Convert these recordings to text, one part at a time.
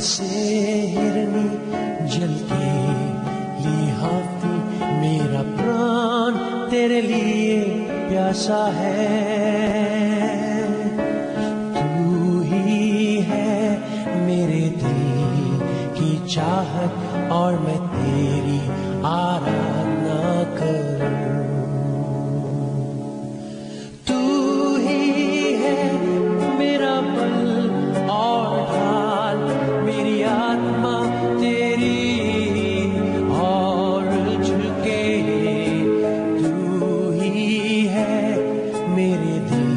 जैसे हिरनी जल के लिहाफी, मेरा प्राण तेरे लिए प्यासा है। तू ही है मेरे दिल की चाहत और मैं तेरी आराधना करूं। तू ही है मेरा बल और ढाल, मेरी आत्मा तेरी और झुके। तू ही है मेरे दिल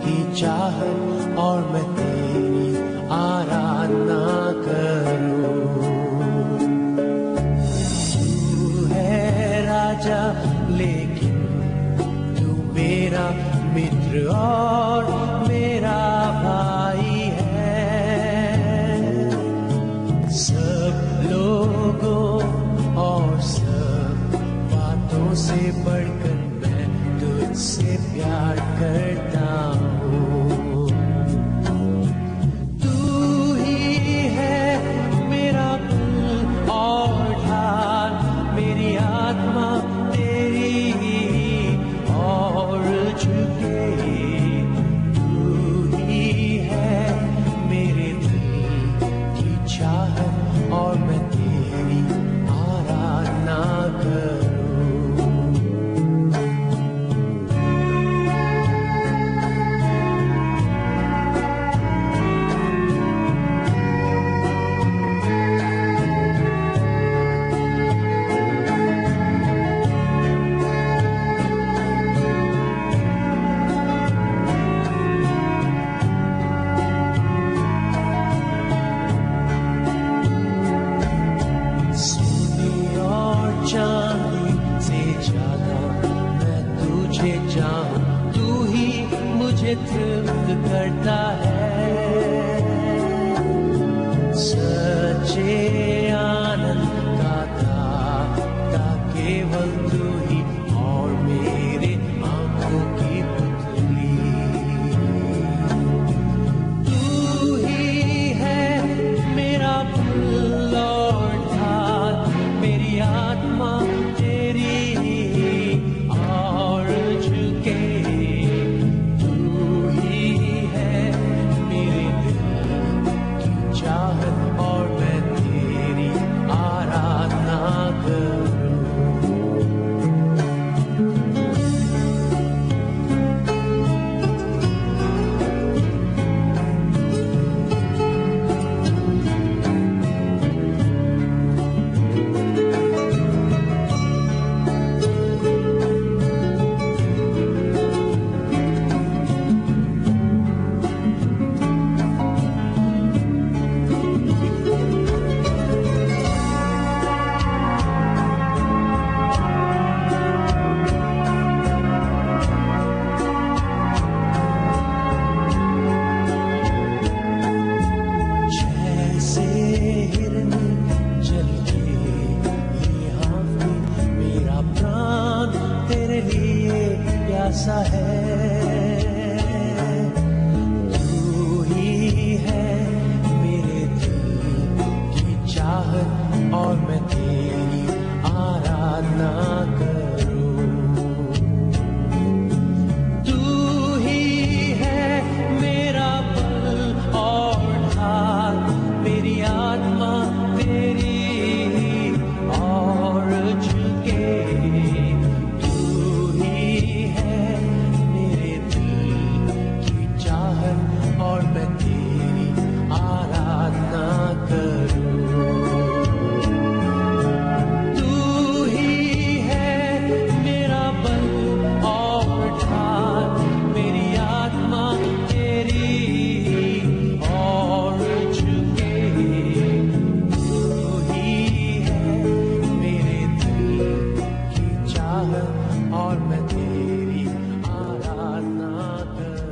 की चाहत और मैं तेरी आराधना करूं। तू है राजा लेकिन तू मेरा मित्र और मेरा भाई है। सब लोगों और सब बातों से बढ़कर मैं तुझसे प्यार करता हूँ। तू ही है मेरा बल और ढाल, मेरी आत्मा तेरी और झुके। तू ही है मेरे दिल की चाहत और मैं तेरी आराधना करूं। सोने और चांदी से ज्यादा मैं तुझे चाहूं, तू ही मुझे तृप्त करता है। सच्चे आनंद का दाता केवल तू ही और मेरे आंखों की पुतली। तू ही है मेरा बल और ढाल, मेरी आत्मा तेरी और झुके। तू ही है मेरे दिल की चाहत और मैं तेरी आराधना करूं। जैसे हिरनी जल के लिहाफी, मेरा प्राण तेरे लिए प्यासा है। तू ही है मेरे दिल की चाहत और मैं तेरी आराधना करूं। तू ही है मेरा बल और ढाल, मेरी आत्मा तेरी और झुके। तू ही है मेरे दिल की चाहत और मैं तेरी आराधना करूं। तू ही है मेरा बल और ढाल, मेरी आत्मा तेरी और झुके। तू ही है मेरे दिल की चाहत और मैं तेरी आराधना करूं।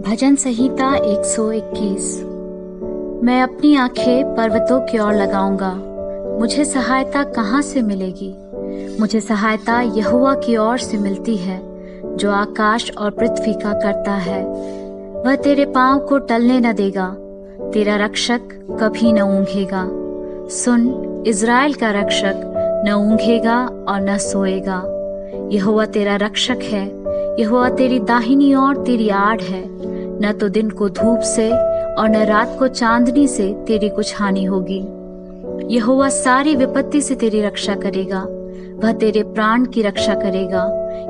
भजन संहिता 121। मैं अपनी आंखें पर्वतों की ओर लगाऊंगा, मुझे सहायता कहाँ से मिलेगी? मुझे सहायता यहोवा की ओर से मिलती है, जो आकाश और पृथ्वी का करता है। वह तेरे पाँव को टलने न देगा, तेरा रक्षक कभी न ऊँघेगा। सुन, इज़राइल का रक्षक न ऊँघेगा और न सोएगा। यहोवा तेरा रक्षक है, यहोवा तेरी दाहिनी ओर तेरी आड़ है। न तो दिन को धूप से और न रात को चांदनी से तेरी कुछ हानि होगी। यहोवा सारी विपत्ति से तेरी रक्षा करेगा, वह तेरे प्राण की रक्षा करेगा।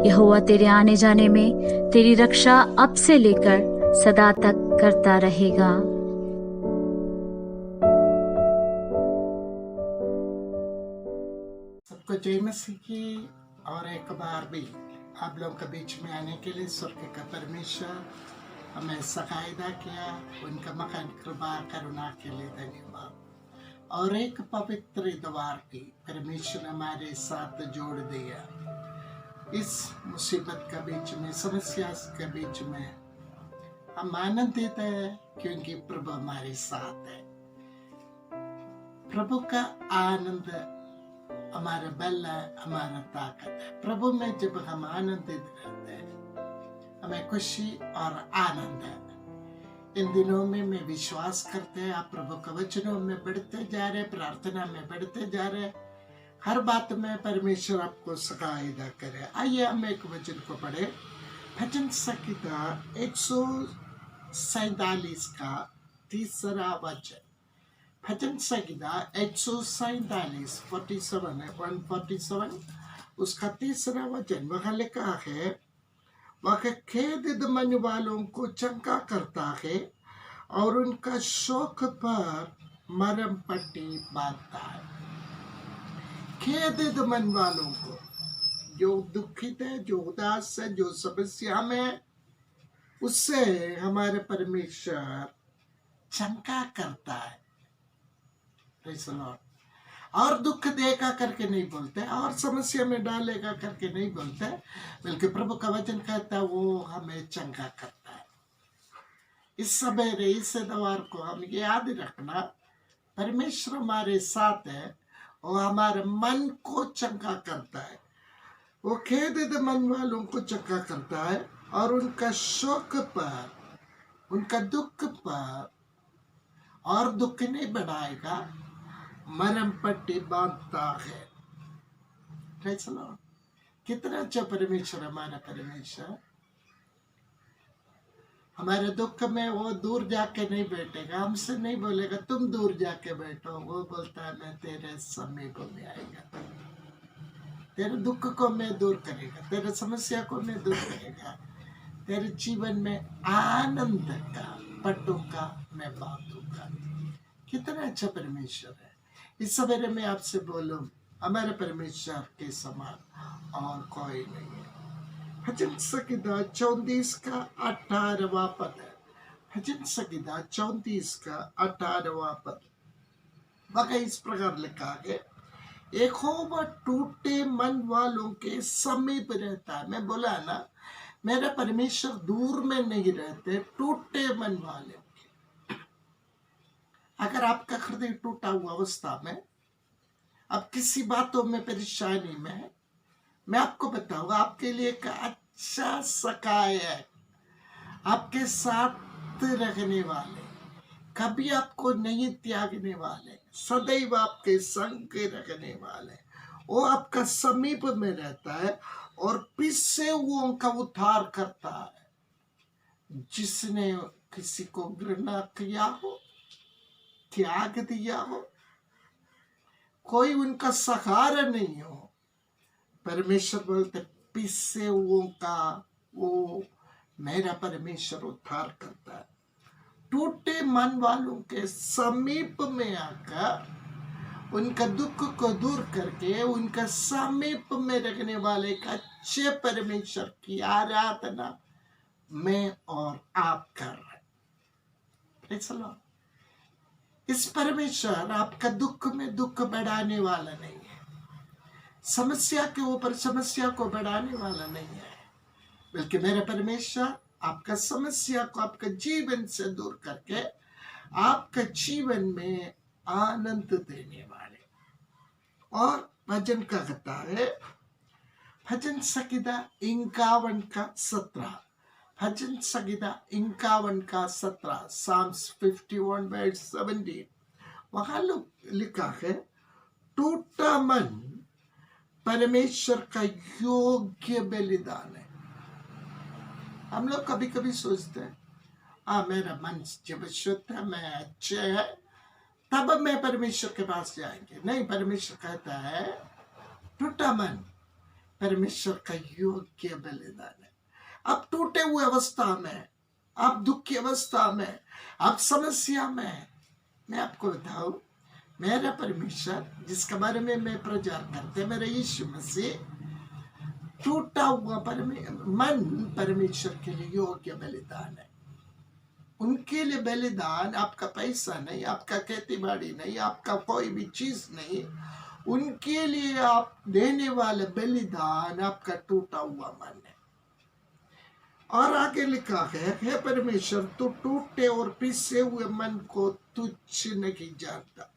यहोवा तेरे आने जाने में तेरी रक्षा अब से लेकर सदा तक करता रहेगा। सबको जय मसीह की। और एक बार भी आप लोग के बीच में आने के लिए स्वर्ग का परमेश्वर हमें सहायता किया, उनका महान कृपा करुणा के लिए धन्यवाद। और एक पवित्र द्वार भी परमेश्वर हमारे साथ जोड़ दिया। इस मुसीबत के बीच में, समस्या के बीच में हम आनंदित है क्योंकि प्रभु हमारे साथ है। प्रभु का आनंद हमारा बल है, हमारा ताकत है। प्रभु में जब हम आनंदित रहते हैं, हमें खुशी और आनंद है। इन दिनों में मैं विश्वास करते हैं आप प्रभु के वचनों में बढ़ते जा रहे, प्रार्थना में बढ़ते जा रहे, हर बात में परमेश्वर आपको सहायता करे। आइए हम एक वचन को पढ़े। भजन संहिता 147 का तीसरा वचन। भजन संहिता 147 147 उसका तीसरा वचन। वह लिखा है, वह खेदित मन वालों को चंगा करता है और उनका शोक पर मरहम पट्टी बांधता है। खेदित मन वालों को, जो दुखित है, जो उदास है, जो समस्या में, उससे हमारे परमेश्वर चंगा करता है। और दुख देगा करके नहीं बोलते, और समस्या में डालेगा करके नहीं बोलते, बल्कि प्रभु का वचन कहता है वो हमें चंगा करता है। इस सवेरे, इस द्वार को हम याद रखना, परमेश्वर हमारे साथ है और हमारे मन को चंगा करता है। वो खेदित मन वालों को चंगा करता है और उनका शोक पर, उनका दुख पर और दुख नहीं बढ़ाएगा, मरहम पट्टी बांधता है। कितना अच्छा परमेश्वर हमारा परमेश्वर। हमारे दुख में वो दूर जाके नहीं बैठेगा, हमसे नहीं बोलेगा तुम दूर जाके बैठो। वो बोलता है मैं तेरे समीप में आएगा, तेरे दुख को मैं दूर करेगा, तेरे समस्या को मैं दूर करेगा, तेरे जीवन में आनंद का पटोका मैं बांधूंगा। कितना अच्छा परमेश्वर है। इस सवेरे में आपसे बोलूं, हमारे परमेश्वर के समान और कोई नहीं है। भजन संहिता 34 का 18वां पद है। भजन संहिता 34 का 18वां पद वह इस प्रकार लिखा है, यहोवा टूटे मन वालों के समीप रहता है। मैं बोला ना, मेरा परमेश्वर दूर में नहीं रहते, टूटे मन वाले। अगर आपका हृदय टूटा हुआ अवस्था में, अब किसी बातों में परेशानी में, मैं आपको बताऊंगा आपके लिए एक अच्छा सखाय है, आपके साथ रहने वाले, कभी आपको नहीं त्यागने वाले, सदैव आपके संग रहने वाले। वो आपका समीप में रहता है और पीछे वो उनका उद्धार करता है। जिसने किसी को घृणा किया हो, त्याग दिया हो, कोई उनका सहारा नहीं हो, परमेश्वर बोलते पीछे वो मेरा परमेश्वर उद्धार करता है। टूटे मन वालों के समीप में आकर उनका दुख को दूर करके उनका समीप में रखने वाले का अच्छे परमेश्वर की आराधना मैं और आप कर रहे। इस परमेश्वर आपका दुख में दुख बढ़ाने वाला नहीं है, समस्या के ऊपर समस्या को बढ़ाने वाला नहीं है, बल्कि मेरा परमेश्वर आपका समस्या को आपका जीवन से दूर करके आपका जीवन में आनंद देने वाले। और भजन का कहता है, भजन संहिता 51 का 17, भजन संहिता 51 का 17, Psalms 51 verse 17, वहां लिखा है, टूटा मन परमेश्वर का योग्य बलिदान है। हम लोग कभी कभी सोचते हैं, मेरा मन जब शुद्ध है, मैं अच्छे है, तब मैं परमेश्वर के पास जाएंगे। नहीं, परमेश्वर कहता है टूटा मन परमेश्वर का योग्य बलिदान है। आप टूटे हुए अवस्था में, आप दुख की अवस्था में, आप समस्या में, मैं आपको बताऊं, मेरा परमेश्वर जिसके बारे में मैं प्रचार करते, मेरा यीशु मसीह, टूटा हुआ मन परमेश्वर के लिए योग्य बलिदान है। उनके लिए बलिदान आपका पैसा नहीं, आपका खेती बाड़ी नहीं, आपका कोई भी चीज नहीं, उनके लिए आप देने वाले बलिदान आपका टूटा हुआ मन है। और आगे लिखा है, हे परमेश्वर, तू टूटे और पिसे हुए मन को तुच्छ नहीं जानता।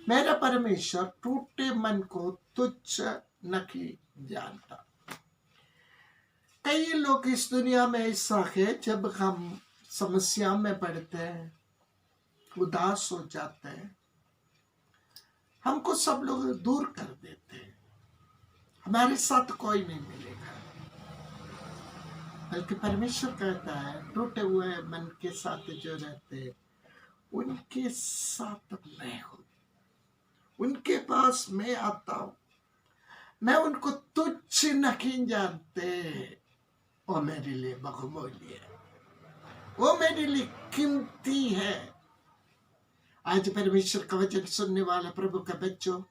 मेरा परमेश्वर टूटे मन को तुच्छ नहीं जानता। कई लोग इस दुनिया में ऐसा है, जब हम समस्या में पड़ते हैं, उदास हो जाते हैं, हमको सब लोग दूर कर देते हैं, हमारे साथ कोई नहीं मिलेगा। बल्कि परमेश्वर कहता है, टूटे हुए मन के साथ जो रहते हैं उनके साथ मैं हूं, उनके पास मैं आता हूं, मैं उनको तुच्छ नहीं जानते। वो मेरे लिए बहुमूल्य है, वो मेरे लिए कीमती है। आज परमेश्वर का वचन सुनने वाला प्रभु का बच्चों,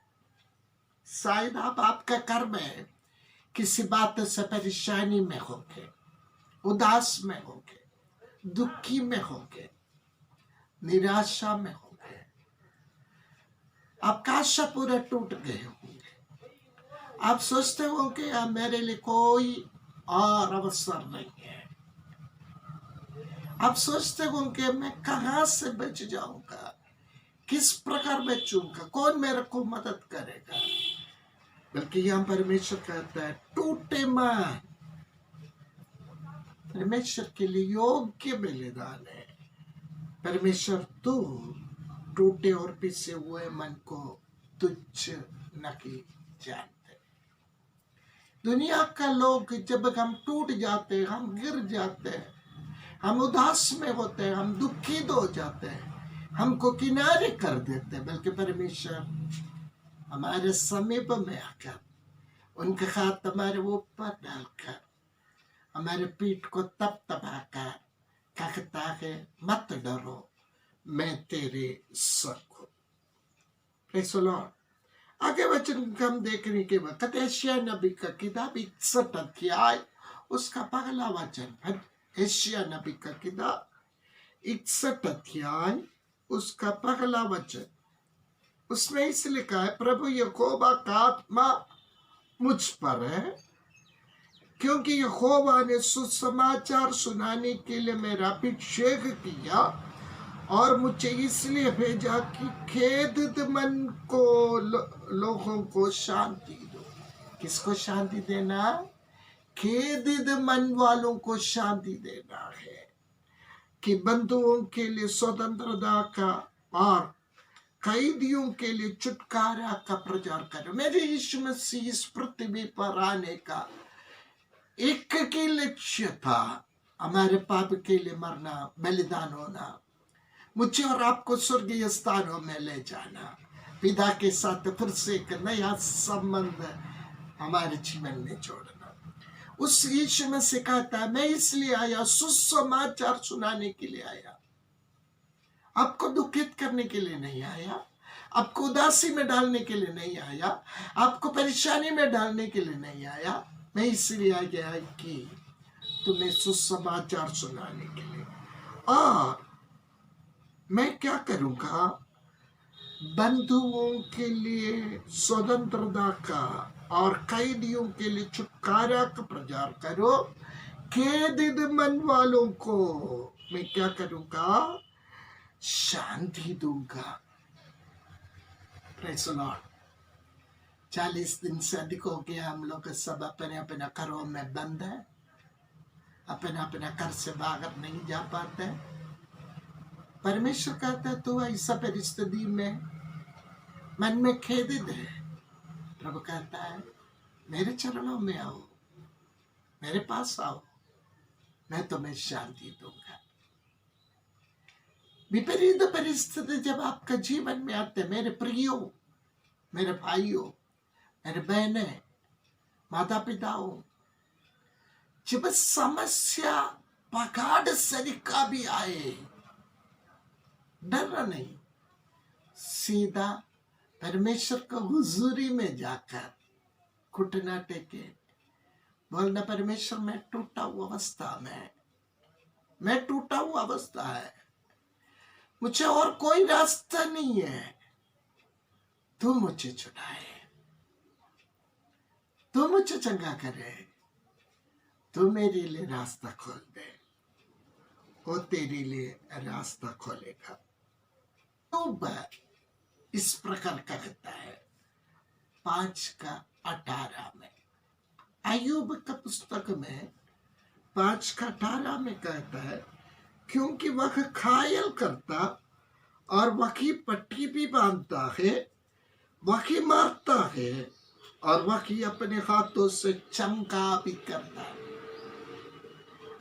शायद आप आपका कर्म है, किसी बात से परेशानी में होगे, उदास में होगे, दुखी में होगे, निराशा में होगे, आपका आशा पूरा टूट गए होंगे। आप सोचते होंगे अब मेरे लिए कोई और अवसर नहीं है। आप सोचते होंगे मैं कहां से बच जाऊंगा, किस प्रकार बचूंगा, कौन मेरे को मदद करेगा। बल्कि यहां परमेश्वर कहता है, टूटे मन परमेश्वर के लिए योग्य बलिदान है। परमेश्वर तू टूटे और पिसे हुए मन को तुच्छ नहीं जानते। दुनिया का लोग, जब हम टूट जाते हैं, हम गिर जाते हैं, हम उदास में होते हैं, हम दुखी हो जाते हैं, हमको किनारे कर देते हैं। बल्कि परमेश्वर हमारे समीप में आकर उनके हाथ हमारे ऊपर डालकर हमारे पीठ को तपतपाकर कहता है, मत डरो, मैं तेरे संग हूं। Praise the Lord. आगे वचन हम देखने के वक्त एशिया नबी का किताब 61 अध्याय उसका पहला वचन, एशिया नबी का किताब 61 अध्याय उसका पहला वचन, उसमें इस लिखा है, प्रभु यहोवा का आत्मा मुझ पर है, क्योंकि यहोवा ने सुसमाचार सुनाने के लिए मेरा अभिषेक किया और मुझे इसलिए भेजा कि खेदित मन को लोगों को शांति दो। किसको शांति देना? खेदित मन वालों को शांति देना है। कि बंधुओं के लिए स्वतंत्रता का और कैदियों के लिए छुटकारा का प्रचार करो। मेरे यीशु मसीह इस पृथ्वी पर आने का एक ही लक्ष्य था, हमारे पाप के लिए मरना, बलिदान होना, मुझे और आपको स्वर्गीय स्थानों में ले जाना, पिता के साथ फिर से एक नया संबंध हमारे जीवन में जोड़ना। उस यीशु में से कहता है, मैं इसलिए आया, सुसमाचार सुनाने के लिए आया, आपको दुखित करने के लिए नहीं आया, आपको उदासी में डालने के लिए नहीं आया, आपको परेशानी में डालने के लिए नहीं आया। मैं इसलिए आ गया कि तुम्हें सुसमाचार सुनाने के लिए। और मैं क्या करूंगा? बंधुओं के लिए स्वतंत्रता का और कैदियों के लिए छुटकारा का प्रचार करो। खेदित मन वालों को मैं क्या करूंगा? शांति दूंगा। Praise the Lord. 40 दिन से अधिक हो गया हम लोग सब अपने अपने घरों में बंद है, अपने अपने घर से बाहर नहीं जा पाते। परमेश्वर कहता है तू ऐसा परिस्थिति में मन में खेदित है, प्रभु कहता है मेरे चरणों में आओ, मेरे पास आओ, मैं तुम्हें शांति दूंगा। विपरीत परिस्थिति जब आपका जीवन में आते, मेरे प्रियो, मेरे भाइयों, मेरे बहने, माता पिताओं, जब समस्या पहाड़ सरीका भी आए, डरना नहीं, सीधा परमेश्वर को हुजूरी में जाकर घुटना टेके बोलना, परमेश्वर मैं टूटा हुआ अवस्था में, मैं टूटा हुआ अवस्था है, मुझे और कोई रास्ता नहीं है, तू मुझे छुड़ाए, तू मुझे चंगा करे, तू मेरे लिए रास्ता खोल दे, वो तेरे लिए रास्ता खोलेगा। तो इस प्रकार का कहता है 5:18 में, अय्यूब का पुस्तक में 5:18 में कहता है क्योंकि वह घायल करता और वही पट्टी भी बांधता है, वही मारता है और वही अपने हाथों से चमका भी करता है।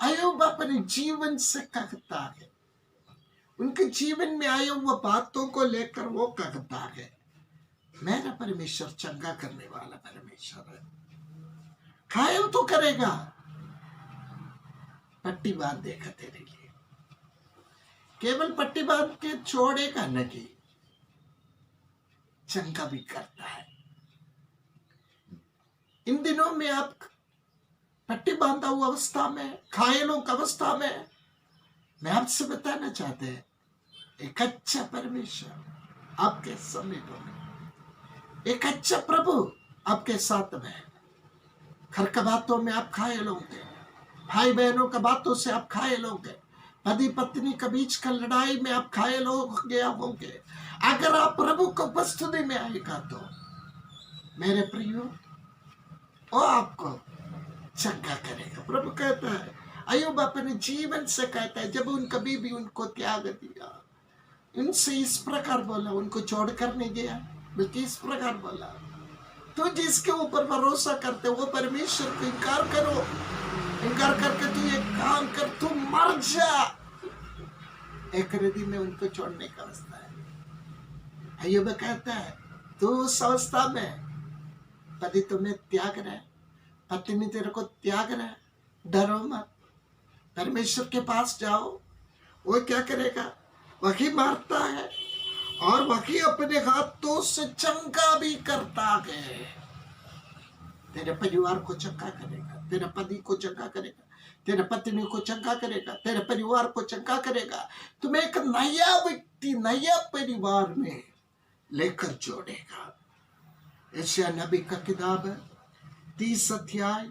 अय्यूब अपने जीवन से कहता है, उनके जीवन में आए हुए बातों को लेकर वो कहता है मेरा परमेश्वर चंगा करने वाला परमेश्वर है। घायल तो करेगा, पट्टी बांध देगा तेरे लिए, केवल पट्टी बांध के छोड़ेगा नहीं, चंगा भी करता है। इन दिनों में आप पट्टी बांधा हुआ अवस्था में, घायलों की अवस्था में, मैं आपसे बताना चाहते हैं एक अच्छा परमेश्वर आपके समीप में, एक अच्छा प्रभु आपके साथ में। घर का बातों में आप घायल होंगे, भाई बहनों का बातों से आप घायल होंगे, पति पत्नी के बीच का लड़ाई में आप घायल हो गया होंगे। अगर आप प्रभु को उपस्थिति में आएगा तो मेरे प्रियो वो आपको चंगा करेगा। प्रभु कहता है, अय्यूब अपने जीवन से कहता है, जब उन कभी भी उनको त्याग दिया, उनसे इस प्रकार बोला, उनको छोड़कर नहीं गया, बल्कि इस प्रकार बोला, तू जिसके ऊपर भरोसा करते वो परमेश्वर को इनकार करो, इनकार करके तू ये काम कर, तू मर जा। एक हृदय में उनको छोड़ने का अवस्था है। अय्यूब कहता है तू उस अवस्था में, पति तुम्हें त्याग रहा है, पत्नी तेरे को त्याग रहा है, डरो मत, परमेश्वर के पास जाओ। वो क्या करेगा, वही मारता है और वही अपने हाथों से चंगा भी करता है। तेरे परिवार को चंगा करेगा, तेरे पति को चंगा करेगा, तेरे पत्नी को चंगा करेगा, तेरे परिवार को चंगा करेगा। तुम्हें एक नया व्यक्ति, नया परिवार में लेकर जोड़ेगा। यशायाह नबी का किताब 30 अध्याय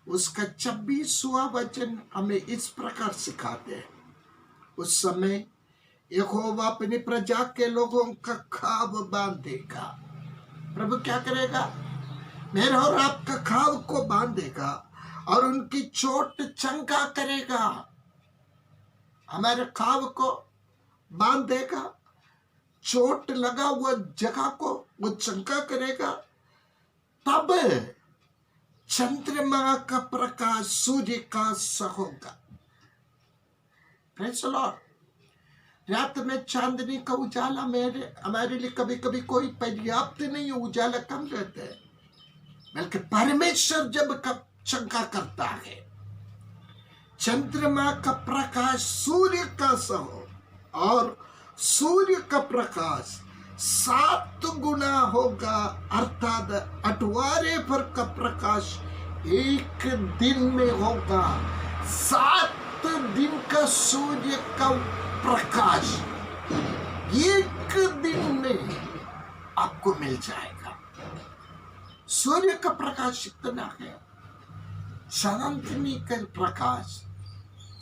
उसका 26वां वचन हमें इस प्रकार सिखाते हैं, उस समय यहोवा अपनी प्रजा के लोगों का खाब बांधेगा। प्रभु क्या करेगा, मेरा और आपका खाब को बांधेगा और उनकी चोट चंगा करेगा। हमारे खाब को बांधेगा, चोट लगा हुआ जगह को वो चंगा करेगा। तब चंद्रमा का प्रकाश सूर्य का सा होगा। Praise the Lord. रात में चांदनी का उजाला हमारे लिए कभी कभी कोई पर्याप्त नहीं, उजाला कम रहता है, बल्कि परमेश्वर जब चंगा करता है, चंद्रमा का प्रकाश सूर्य का सा हो और सूर्य का प्रकाश 7 गुना होगा, अर्थात 8वारे पर का प्रकाश एक दिन में होगा। 7 दिन का सूर्य का प्रकाश एक दिन में आपको मिल जाएगा। सूर्य का प्रकाश इतना है, चांदनी का प्रकाश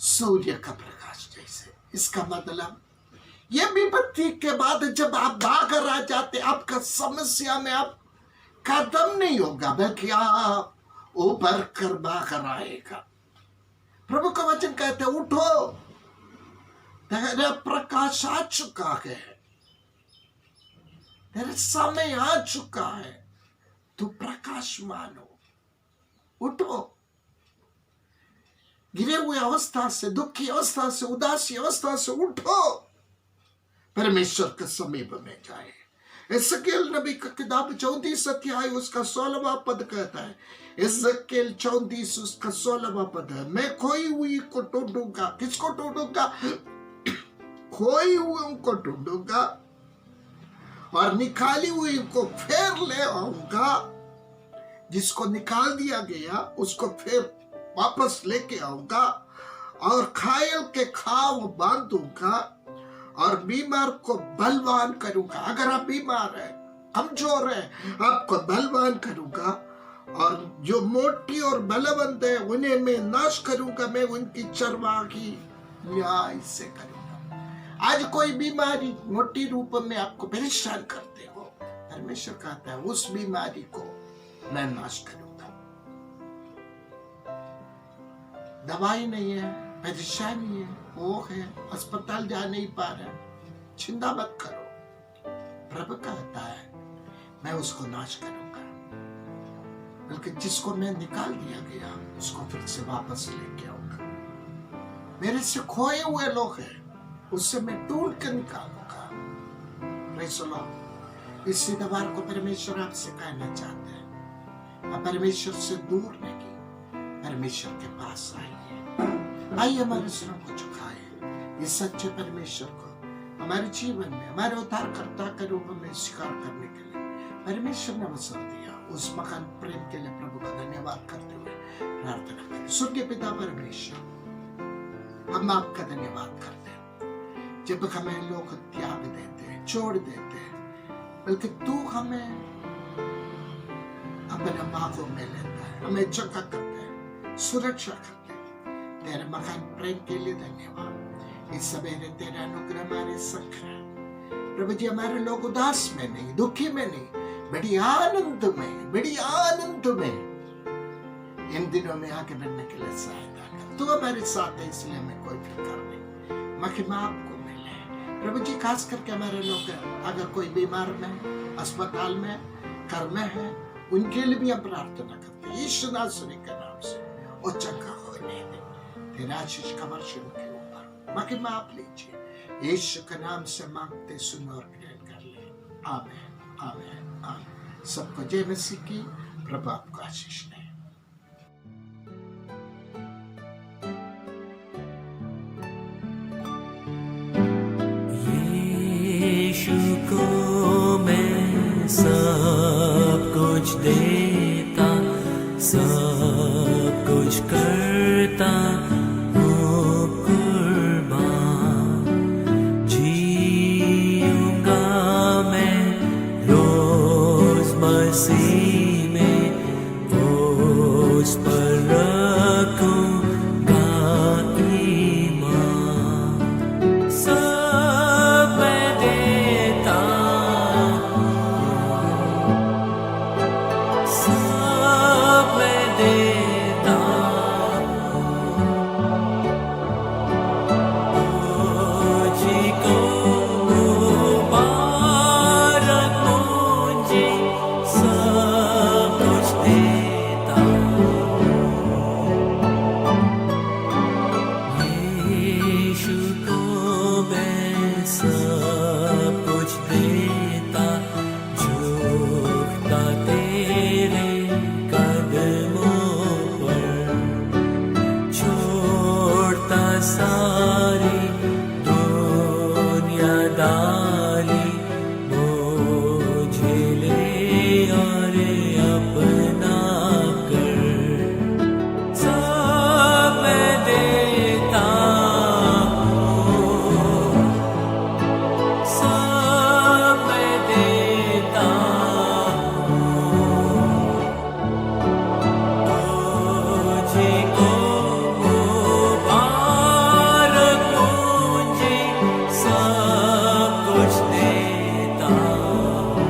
सूर्य का प्रकाश जैसे। इसका मतलब ये विपत्ति के बाद जब आप बाहर आ जाते, आपका समस्या में आप खत्म नहीं होगा, बल्कि आप ऊपर कर बाहर आएगा। प्रभु का वचन कहते उठो, तेरा प्रकाश आ चुका है, तेरा समय आ चुका है, तू प्रकाशमान हो। उठो, गिरे हुए अवस्था से, दुखी अवस्था से, उदासी अवस्था से उठो, परमेश्वर के समीप में जाए। इस्राएल नबी का किताब 34 अध्याय उसका 16वां पद कहता है, इस्राएल 34 उसका 16वां पद है, मैं खोई हुई को ढूंढूंगा। किसको ढूंढूंगा? खोई हुई को ढूंढूंगा और निकाली हुई को फिर ले आऊंगा। जिसको निकाल दिया गया उसको फिर वापस लेके आऊंगा और घायल के घाव बांधूंगा और बीमार को बलवान करूंगा। अगर आप बीमार है, कमजोर है, आपको बलवान करूंगा और जो मोटी और बलवंत है उन्हें मैं नाश करूंगा। मैं उनकी चरवाही न्याय से करूंगा। आज कोई बीमारी मोटी रूप में आपको परेशान करते हो, परमेश्वर कहता है उस बीमारी को मैं नाश करूंगा। दवाई नहीं है, परेशानी है, वो है, अस्पताल जा नहीं पा रहा, चिंता मत करो। प्रभु कहता है मैं उसको नाश करूंगा, बल्कि जिसको मैं निकाल दिया गया उसको फिर से वापस लेके आऊंगा। मेरे से खोए हुए लोग हैं, उससे मैं ढूंढ के निकालूंगा। Praise the Lord. इसी दवार को परमेश्वर आपसे कहना चाहते हैं, आप परमेश्वर से दूर नहीं, परमेश्वर के पास आइए। आइए हमारे सिरों को झुकाए, इस सच्चे परमेश्वर को हमारे जीवन में हमारे उद्धारकर्ता के रूप में स्वीकार करने के लिए परमेश्वर ने अवसर दिया। उस महान प्रेम के लिए प्रभु का धन्यवाद करते हुए प्रार्थना करें। स्वर्गीय पिता परमेश्वर, हम आपका धन्यवाद करते हैं जब हमें लोग त्याग देते हैं, छोड़ देते हैं, बल्कि तू हमें अपने बाहों में लेता है, हमें जगह करता है, सुरक्षा करता है। तेरे महान प्रेम के लिए धन्यवाद। इस सवेरे तेरा अनुग्रह हमारे संग है प्रभु जी। हमारे लोग उदास में नहीं, दुखी में नहीं, बड़ी आनंद में, बड़ी आनंद में इन दिनों में आगे बढ़ने के लिए सहायता कर। तू हमारे साथ है, इसलिए हमें कोई फिक्र नहीं। महिमा आपको मिले प्रभु जी। खास करके हमारे लोग अगर कोई बीमार में, अस्पताल में, घर में है, उनके लिए भी हम प्रार्थना करते हैं यीशु नासरी के नाम से, वो चंगा होने दे। तेरा आशीष का वर्षा उनके ऊपर, महिमा आप लीजिए। यीशु के नाम से मांगते, सुन और ग्रहण कर ले। आमीन, आमीन, आमीन। सबको जय मसीह की। प्रभु आपको आशीष दे। यीशु को मैं सब कुछ देता, सब कुछ करता हूँ कुर्बान। जीऊंगा मैं रोज मसीह में, उस पर रखूंगा ईमान। सब मैं देता, सब मैं देता, तुझी को मुबारक मुझे, सब कुछ देता। यीशु को मैं सब कुछ देता, झुकता तेरे कदमों पर, छोड़ता सारी दुनियादारी, मुझे ले और अपना कर। सब मैं देता हूँ, सब मैं देता हूँ, तुझी को मुबारक मुझे, सब कुछ देता हूँ।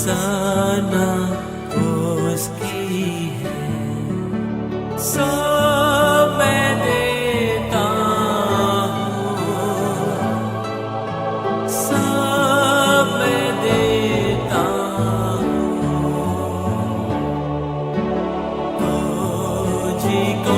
उपासना उसकी है। सब मैं देता हूँ, सब मैं देता हूँ तुझी को।